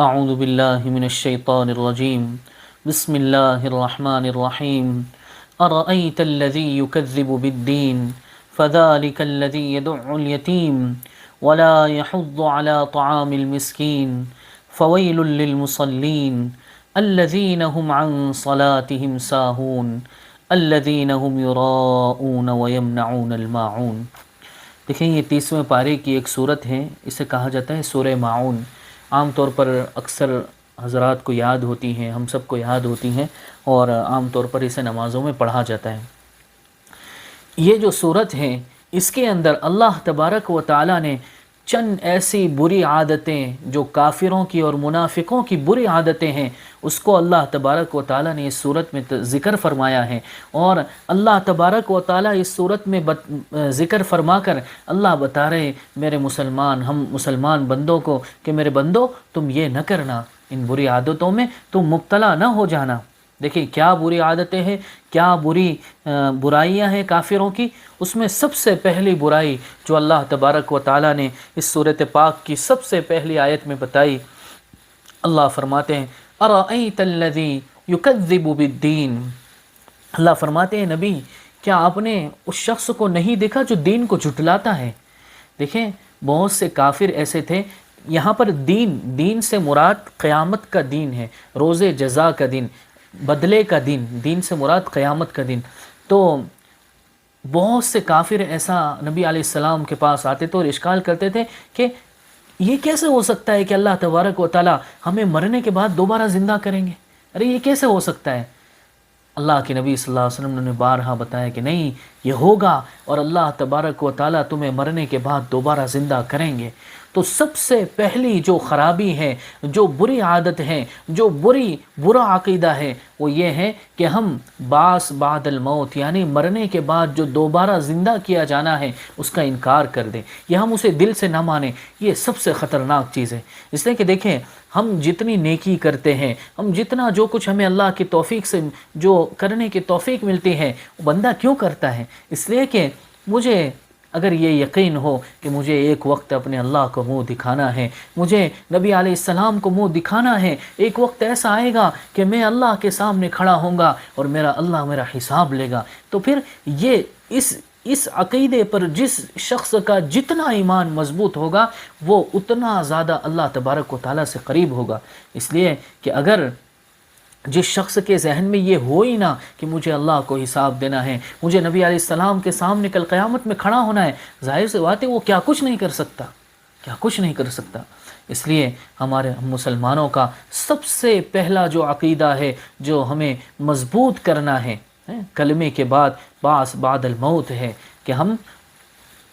اعوذ باللہ من الشیطان الرجیم بسم اللہ الرحمن الرحیم ارأیت الذی یکذب بالدین فذلک الذی يدع الیتیم ولا يحض على طعام المسکین فویل للمصلین الذین هم عن صلاتهم ساہون الذین هم یراؤون ویمنعون الماعون۔ دیکھیں یہ 30ویں پارے کی ایک صورت ہے، اسے کہا جاتا ہے سورہ ماعون۔ عام طور پر اکثر حضرات کو یاد ہوتی ہیں، ہم سب کو یاد ہوتی ہیں، اور عام طور پر اسے نمازوں میں پڑھا جاتا ہے۔ یہ جو صورت ہے اس کے اندر اللہ تبارک و تعالی نے چند ایسی بری عادتیں جو کافروں کی اور منافقوں کی بری عادتیں ہیں اس کو اللہ تبارک و تعالی نے اس صورت میں ذکر فرمایا ہے، اور اللہ تبارک و تعالی اس صورت میں ذکر فرما کر اللہ بتا رہے میرے ہم مسلمان بندوں کو کہ میرے بندو تم یہ نہ کرنا، ان بری عادتوں میں تم مبتلا نہ ہو جانا۔ دیکھیں کیا بری عادتیں ہیں، کیا برائیاں ہیں کافروں کی۔ اس میں سب سے پہلی برائی جو اللہ تبارک و تعالی نے اس سورۃ پاک کی سب سے پہلی آیت میں بتائی، اللہ فرماتے ہیں ارأیت الذی یکذب بالدین۔ اللہ فرماتے ہیں نبی کیا آپ نے اس شخص کو نہیں دیکھا جو دین کو جھٹلاتا ہے۔ دیکھیں بہت سے کافر ایسے تھے، یہاں پر دین سے مراد قیامت کا دین ہے، روز جزا کا دن، بدلے کا دن، دین سے مراد قیامت کا دن۔ تو بہت سے کافر ایسا نبی علیہ السلام کے پاس آتے تھے اور اشکال کرتے تھے کہ یہ کیسے ہو سکتا ہے کہ اللہ تبارک و تعالی ہمیں مرنے کے بعد دوبارہ زندہ کریں گے، ارے یہ کیسے ہو سکتا ہے۔ اللہ کے نبی صلی اللہ علیہ وسلم نے بارہا بتایا کہ نہیں یہ ہوگا، اور اللہ تبارک و تعالی تمہیں مرنے کے بعد دوبارہ زندہ کریں گے۔ تو سب سے پہلی جو خرابی ہے، جو بری عادت ہے، جو برا عقیدہ ہے، وہ یہ ہے کہ ہم بعث بعد الموت یعنی مرنے کے بعد جو دوبارہ زندہ کیا جانا ہے اس کا انکار کر دیں، یا ہم اسے دل سے نہ مانیں۔ یہ سب سے خطرناک چیز ہے، اس لیے کہ دیکھیں ہم جتنی نیکی کرتے ہیں، ہم جتنا جو کچھ ہمیں اللہ کی توفیق سے جو کرنے کی توفیق ملتی ہے وہ بندہ کیوں کرتا ہے؟ اس لیے کہ مجھے اگر یہ یقین ہو کہ مجھے ایک وقت اپنے اللہ کو منہ دکھانا ہے، مجھے نبی علیہ السلام کو منہ دکھانا ہے، ایک وقت ایسا آئے گا کہ میں اللہ کے سامنے کھڑا ہوں گا اور اللہ میرا حساب لے گا، تو پھر یہ اس عقیدے پر جس شخص کا جتنا ایمان مضبوط ہوگا وہ اتنا زیادہ اللہ تبارک و تعالیٰ سے قریب ہوگا۔ اس لیے کہ اگر جس شخص کے ذہن میں یہ ہو ہی نہ کہ مجھے اللہ کو حساب دینا ہے، مجھے نبی علیہ السلام کے سامنے کل قیامت میں کھڑا ہونا ہے، ظاہر سی بات ہے وہ کیا کچھ نہیں کر سکتا۔ اس لیے ہم مسلمانوں کا سب سے پہلا جو عقیدہ ہے جو ہمیں مضبوط کرنا ہے کلمے کے بعد بعث بعد الموت ہے، کہ ہم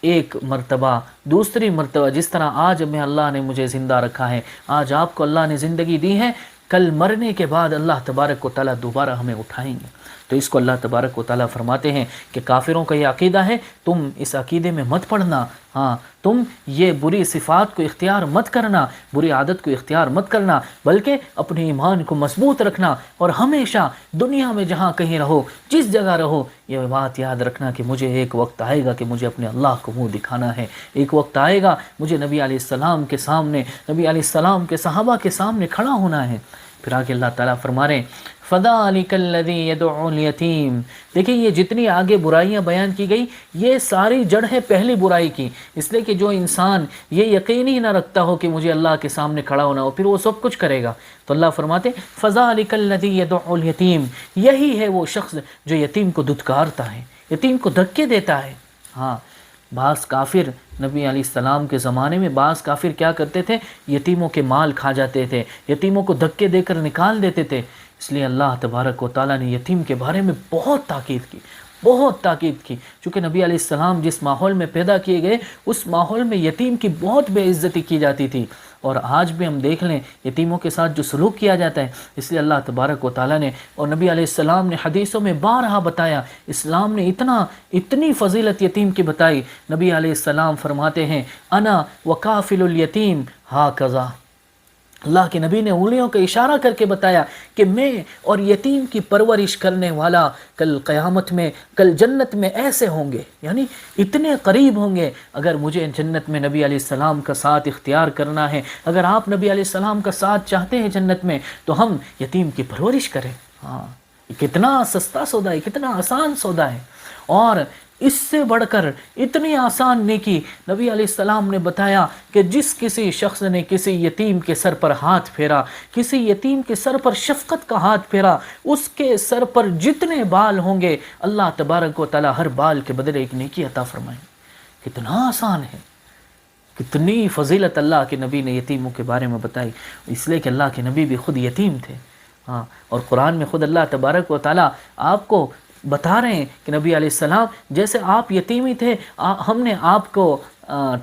ایک مرتبہ دوسری مرتبہ جس طرح آج میں اللہ نے مجھے زندہ رکھا ہے، آج آپ کو اللہ نے زندگی دی ہے، کل مرنے کے بعد اللہ تبارک و تعالیٰ دوبارہ ہمیں اٹھائیں گے۔ تو اس کو اللہ تبارک و تعالیٰ فرماتے ہیں کہ کافروں کا یہ عقیدہ ہے، تم اس عقیدے میں مت پڑھنا، تم یہ بری صفات کو اختیار مت کرنا، بری عادت کو اختیار مت کرنا، بلکہ اپنے ایمان کو مضبوط رکھنا، اور ہمیشہ دنیا میں جہاں کہیں رہو، جس جگہ رہو، یہ بات یاد رکھنا کہ مجھے ایک وقت آئے گا کہ مجھے اپنے اللہ کو منہ دکھانا ہے، ایک وقت آئے گا مجھے نبی علیہ السلام کے سامنے، نبی علیہ السلام کے صحابہ کے سامنے کھڑا ہونا ہے۔ پھر آگے اللہ تعالیٰ فرما رہے ہیں فَذَلِكَ الَّذِي يَدْعُ الْيَتِيمَ۔ دیکھیں یہ جتنی آگے برائیاں بیان کی گئی یہ ساری جڑ ہے پہلی برائی کی، اس لیے کہ جو انسان یہ یقین ہی نہ رکھتا ہو کہ مجھے اللہ کے سامنے کھڑا ہونا ہو، پھر وہ سب کچھ کرے گا۔ تو اللہ فرماتے فَذَلِكَ الَّذِي يَدْعُ الْيَتِيمَ، یہی ہے وہ شخص جو یتیم کو دھتکارتا ہے، یتیم کو دھکے دیتا ہے۔ بعض کافر نبی علیہ السلام کے زمانے میں بعض کافر کیا کرتے تھے، یتیموں کے مال کھا جاتے تھے، یتیموں کو دھکے دے کر نکال دیتے تھے۔ اس لیے اللہ تبارک و تعالیٰ نے یتیم کے بارے میں بہت تاکید کی، چونکہ نبی علیہ السلام جس ماحول میں پیدا کیے گئے اس ماحول میں یتیم کی بہت بے عزتی کی جاتی تھی، اور آج بھی ہم دیکھ لیں یتیموں کے ساتھ جو سلوک کیا جاتا ہے۔ اس لیے اللہ تبارک و تعالیٰ نے اور نبی علیہ السلام نے حدیثوں میں بارہا بتایا، اسلام نے اتنی فضیلت یتیم کی بتائی۔ نبی علیہ السلام فرماتے ہیں انا وکافل الیتیم ہاکذا، اللہ کے نبی نے انگلیوں کا اشارہ کر کے بتایا کہ میں اور یتیم کی پرورش کرنے والا کل قیامت میں، کل جنت میں ایسے ہوں گے، یعنی اتنے قریب ہوں گے۔ اگر مجھے جنت میں نبی علیہ السلام کا ساتھ اختیار کرنا ہے، اگر آپ نبی علیہ السلام کا ساتھ چاہتے ہیں جنت میں، تو ہم یتیم کی پرورش کریں۔ ہاں، کتنا سستا سودا ہے، کتنا آسان سودا ہے۔ اور اس سے بڑھ کر اتنی آسان نیکی نبی علیہ السلام نے بتایا کہ جس کسی شخص نے کسی یتیم کے سر پر ہاتھ پھیرا، کسی یتیم کے سر پر شفقت کا ہاتھ پھیرا، اس کے سر پر جتنے بال ہوں گے اللہ تبارک و تعالی ہر بال کے بدلے ایک نیکی عطا فرمائیں۔ کتنا آسان ہے، کتنی فضیلت اللہ کے نبی نے یتیموں کے بارے میں بتائی، اس لیے کہ اللہ کے نبی بھی خود یتیم تھے۔ ہاں، اور قرآن میں خود اللہ تبارک و تعالی آپ کو بتا رہے ہیں کہ نبی علیہ السلام جیسے آپ یتیمی تھے، ہم نے آپ کو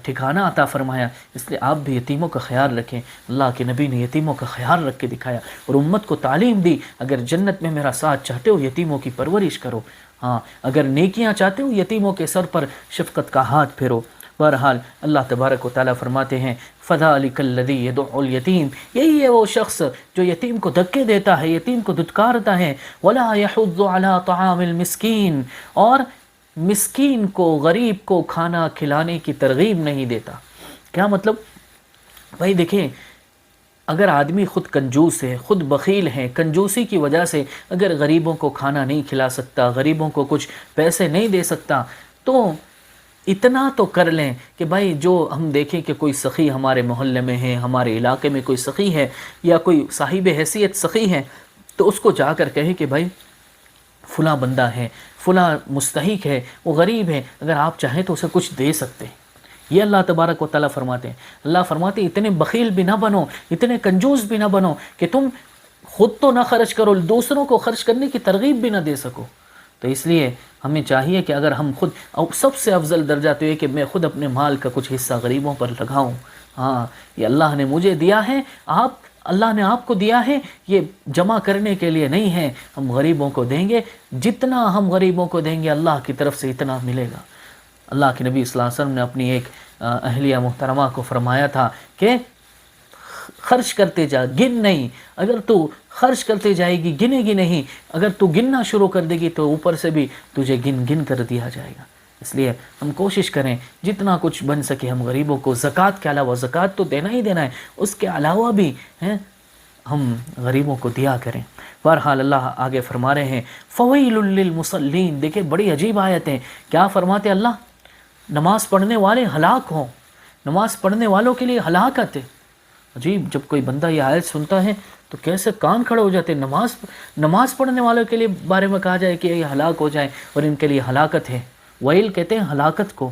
ٹھکانہ عطا فرمایا، اس لیے آپ بھی یتیموں کا خیال رکھیں۔ اللہ کے نبی نے یتیموں کا خیال رکھ کے دکھایا اور امت کو تعلیم دی، اگر جنت میں میرا ساتھ چاہتے ہو یتیموں کی پرورش کرو، ہاں، اگر نیکیاں چاہتے ہو یتیموں کے سر پر شفقت کا ہاتھ پھیرو۔ بہرحال اللہ تبارک و تعالیٰ فرماتے ہیں فَذَلِكَ الَّذِي يَدُعُّ الْيَتِيمَ، یہی ہے وہ شخص جو یتیم کو دھکے دیتا ہے، یتیم کو دھتکارتا ہے۔ وَلَا يَحُضُّ عَلَىٰ طَعَامِ الْمِسْكِينِ، اور مسکین کو، غریب کو کھانا کھلانے کی ترغیب نہیں دیتا۔ کیا مطلب؟ بھائی دیکھیں، اگر آدمی خود کنجوس ہے، خود بخیل ہے، کنجوسی کی وجہ سے اگر غریبوں کو کھانا نہیں کھلا سکتا، غریبوں کو کچھ پیسے نہیں دے سکتا، تو اتنا تو کر لیں کہ بھائی جو ہم دیکھیں کہ کوئی سخی ہمارے محلے میں ہے، ہمارے علاقے میں کوئی سخی ہے یا کوئی صاحب حیثیت سخی ہے، تو اس کو جا کر کہیں کہ بھائی فلاں بندہ ہے، فلاں مستحق ہے، وہ غریب ہے، اگر آپ چاہیں تو اسے کچھ دے سکتے ہیں۔ یہ اللہ تبارک و تعالیٰ فرماتے ہیں، اللہ فرماتے ہیں اتنے بخیل بھی نہ بنو، اتنے کنجوس بھی نہ بنو کہ تم خود تو نہ خرچ کرو، دوسروں کو خرچ کرنے کی ترغیب بھی نہ دے سکو۔ تو اس لیے ہمیں چاہیے کہ اگر ہم خود، سب سے افضل درجہ تو یہ کہ میں خود اپنے مال کا کچھ حصہ غریبوں پر لگاؤں۔ ہاں، یہ اللہ نے مجھے دیا ہے، اللہ نے آپ کو دیا ہے، یہ جمع کرنے کے لیے نہیں ہے، ہم غریبوں کو دیں گے، جتنا ہم غریبوں کو دیں گے اللہ کی طرف سے اتنا ملے گا۔ اللہ کے نبی صلی اللہ علیہ وسلم نے اپنی ایک اہلیہ محترمہ کو فرمایا تھا کہ خرچ کرتے جا، گن نہیں، اگر تو خرچ کرتے جائے گی گنے گی نہیں، اگر تو گننا شروع کر دے گی تو اوپر سے بھی تجھے گن گن کر دیا جائے گا۔ اس لیے ہم کوشش کریں جتنا کچھ بن سکے ہم غریبوں کو، زکوٰۃ کے علاوہ، زکوٰۃ تو دینا ہی دینا ہے، اس کے علاوہ بھی ہم غریبوں کو دیا کریں۔ بہرحال اللہ آگے فرما رہے ہیں فَوَيْلٌ لِّلْمُصَلِّينَ، دیکھیں بڑی عجیب آیت ہے، کیا فرماتے اللہ؟ نماز پڑھنے والے ہلاک ہوں، نماز پڑھنے والوں کے لیے ہلاکت ہے۔ عجیب، جب کوئی بندہ یہ آیت سنتا ہے تو کیسے کان کھڑے ہو جاتے ہیں۔ نماز پڑھنے والوں کے لیے بارے میں کہا جائے کہ یہ ہلاک ہو جائیں اور ان کے لیے ہلاکت ہے، ویل کہتے ہیں ہلاکت کو،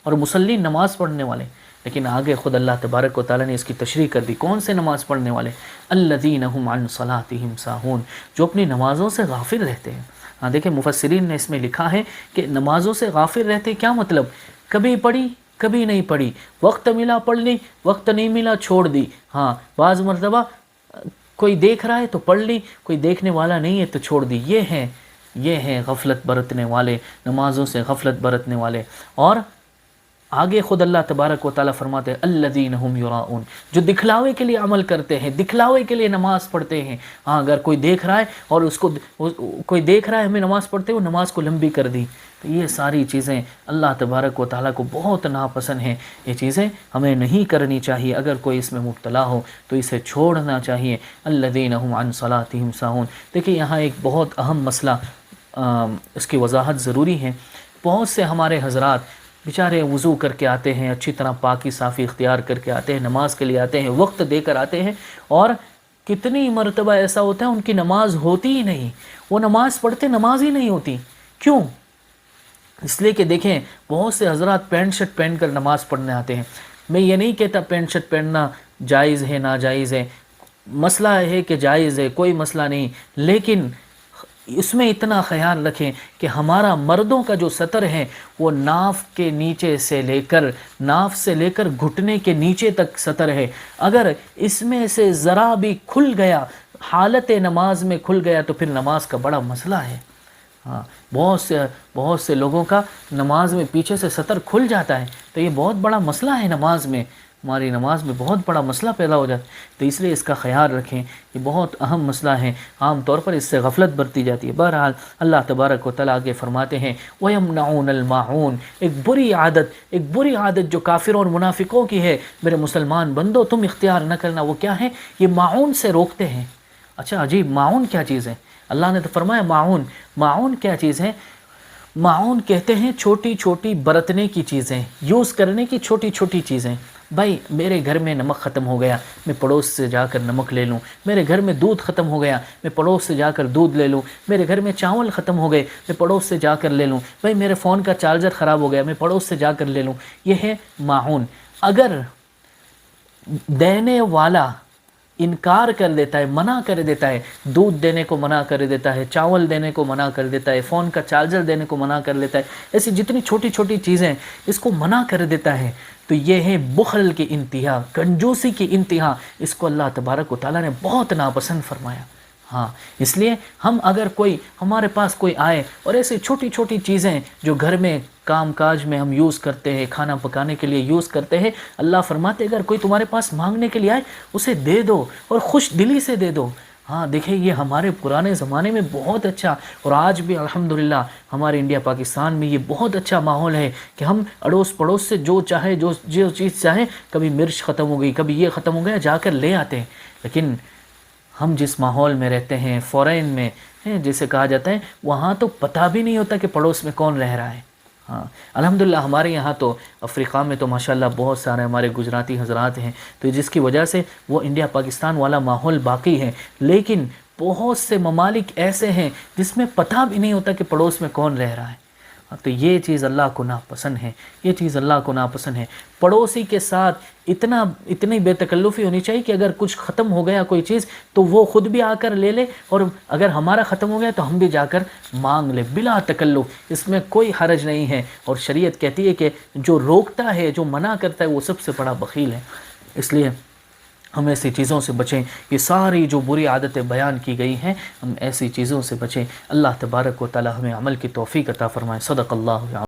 اور مصلی نماز پڑھنے والے۔ لیکن آگے خود اللہ تبارک و تعالیٰ نے اس کی تشریح کر دی، کون سے نماز پڑھنے والے؟ الذین هم عن صلاتهم ساہون، جو اپنی نمازوں سے غافل رہتے ہیں۔ ہاں دیکھیں مفسرین نے اس میں لکھا ہے کہ نمازوں سے غافل رہتے کیا مطلب؟ کبھی پڑھی کبھی نہیں پڑھی، وقت ملا پڑھ لی، وقت نہیں ملا چھوڑ دی۔ ہاں، بعض مرتبہ کوئی دیکھ رہا ہے تو پڑھ لی، کوئی دیکھنے والا نہیں ہے تو چھوڑ دی۔ یہ ہیں غفلت برتنے والے، نمازوں سے غفلت برتنے والے۔ اور آگے خود اللہ تبارک و تعالیٰ فرماتے ہیں الذین هم یراؤون، جو دکھلاوے کے لیے عمل کرتے ہیں، دکھلاوے کے لیے نماز پڑھتے ہیں۔ ہاں، اگر کوئی دیکھ رہا ہے اور کوئی دیکھ رہا ہے ہمیں نماز پڑھتے ہوئے، نماز کو لمبی کر دی، تو یہ ساری چیزیں اللہ تبارک و تعالیٰ کو بہت ناپسند ہیں۔ یہ چیزیں ہمیں نہیں کرنی چاہیے، اگر کوئی اس میں مبتلا ہو تو اسے چھوڑنا چاہیے۔ الذین هم عن صلاتهم ساہون۔ دیکھیے یہاں ایک بہت اہم مسئلہ، اس کی وضاحت ضروری ہے۔ بہت سے ہمارے حضرات بیچارے وضو کر کے آتے ہیں، اچھی طرح پاکی صافی اختیار کر کے آتے ہیں، نماز کے لیے آتے ہیں، وقت دے کر آتے ہیں، اور کتنی مرتبہ ایسا ہوتا ہے ان کی نماز ہوتی ہی نہیں، وہ نماز پڑھتے نماز ہی نہیں ہوتی۔ کیوں؟ اس لیے کہ دیکھیں بہت سے حضرات پینٹ شرٹ پہن کر نماز پڑھنے آتے ہیں۔ میں یہ نہیں کہتا پینٹ شرٹ پہننا جائز ہے ناجائز ہے، مسئلہ ہے کہ جائز ہے، کوئی مسئلہ نہیں، لیکن اس میں اتنا خیال رکھیں کہ ہمارا مردوں کا جو سطر ہے وہ ناف کے نیچے سے لے کر گھٹنے کے نیچے تک سطر ہے۔ اگر اس میں سے ذرا بھی کھل گیا، حالت نماز میں کھل گیا، تو پھر نماز کا بڑا مسئلہ ہے۔ ہاں، بہت سے لوگوں کا نماز میں پیچھے سے سطر کھل جاتا ہے، تو یہ بہت بڑا مسئلہ ہے نماز میں۔ ہماری نماز میں بہت بڑا مسئلہ پیدا ہو جاتا ہے، تو اس لیے اس کا خیال رکھیں، یہ بہت اہم مسئلہ ہے، عام طور پر اس سے غفلت برتی جاتی ہے۔ بہرحال اللہ تبارک و تعالیٰ آگے فرماتے ہیں وَيَمْنَعُونَ الْمَاعُونَ، ایک بری عادت جو کافروں اور منافقوں کی ہے، میرے مسلمان بندو تم اختیار نہ کرنا۔ وہ کیا ہے؟ یہ معاون سے روکتے ہیں۔ اچھا عجیب، معاون کیا چیز ہے؟ اللہ نے تو فرمایا معاون کیا چیز ہے؟ معاون کہتے ہیں چھوٹی چھوٹی برتنے کی چیزیں، یوز کرنے کی چھوٹی چھوٹی چیزیں۔ بھائی میرے گھر میں نمک ختم ہو گیا، میں پڑوس سے جا کر نمک لے لوں، میرے گھر میں دودھ ختم ہو گیا، میں پڑوس سے جا کر دودھ لے لوں، میرے گھر میں چاول ختم ہو گئے، میں پڑوس سے جا کر لے لوں، بھائی میرے فون کا چارجر خراب ہو گیا، میں پڑوس سے جا کر لے لوں۔ یہ ہے معاون۔ اگر دینے والا انکار کر دیتا ہے، منع کر دیتا ہے، دودھ دینے کو منع کر دیتا ہے، چاول دینے کو منع کر دیتا ہے، فون کا چارجر دینے کو منع کر دیتا ہے، ایسی جتنی چھوٹی چھوٹی چیزیں اس کو منع کر دیتا ہے، تو یہ ہے بخل کی انتہا، کنجوسی کی انتہا۔ اس کو اللہ تبارک و تعالیٰ نے بہت ناپسند فرمایا۔ ہاں اس لیے ہم اگر ہمارے پاس کوئی آئے اور ایسی چھوٹی چھوٹی چیزیں جو گھر میں کام کاج میں ہم یوز کرتے ہیں، کھانا پکانے کے لیے یوز کرتے ہیں، اللہ فرماتے اگر کوئی تمہارے پاس مانگنے کے لیے آئے اسے دے دو اور خوش دلی سے دے دو۔ ہاں دیکھیں یہ ہمارے پرانے زمانے میں بہت اچھا، اور آج بھی الحمدللہ ہمارے انڈیا پاکستان میں یہ بہت اچھا ماحول ہے کہ ہم اڑوس پڑوس سے جو چاہے جو چیز چاہے، کبھی مرچ ختم ہو گئی، کبھی یہ ختم ہو گیا، جا کر لے آتے ہیں۔ لیکن ہم جس ماحول میں رہتے ہیں، فورین میں جسے کہا جاتا ہے، وہاں تو پتہ بھی نہیں ہوتا کہ پڑوس میں کون رہ رہا ہے۔ ہاں الحمدللہ ہمارے یہاں تو افریقہ میں تو ماشاءاللہ بہت سارے ہمارے گجراتی حضرات ہیں، تو جس کی وجہ سے وہ انڈیا پاکستان والا ماحول باقی ہے، لیکن بہت سے ممالک ایسے ہیں جس میں پتہ بھی نہیں ہوتا کہ پڑوس میں کون رہ رہا ہے۔ تو یہ چیز اللہ کو ناپسند ہے، یہ چیز اللہ کو ناپسند ہے۔ پڑوسی کے ساتھ اتنی بے تکلفی ہونی چاہیے کہ اگر کچھ ختم ہو گیا کوئی چیز تو وہ خود بھی آ کر لے لے، اور اگر ہمارا ختم ہو گیا تو ہم بھی جا کر مانگ لے بلا تکلف، اس میں کوئی حرج نہیں ہے۔ اور شریعت کہتی ہے کہ جو روکتا ہے، جو منع کرتا ہے، وہ سب سے بڑا بخیل ہے۔ اس لیے ہم ایسی چیزوں سے بچیں، یہ ساری جو بری عادتیں بیان کی گئی ہیں ہم ایسی چیزوں سے بچیں۔ اللہ تبارک و تعالی ہمیں عمل کی توفیق عطا فرمائے۔ صدق اللہ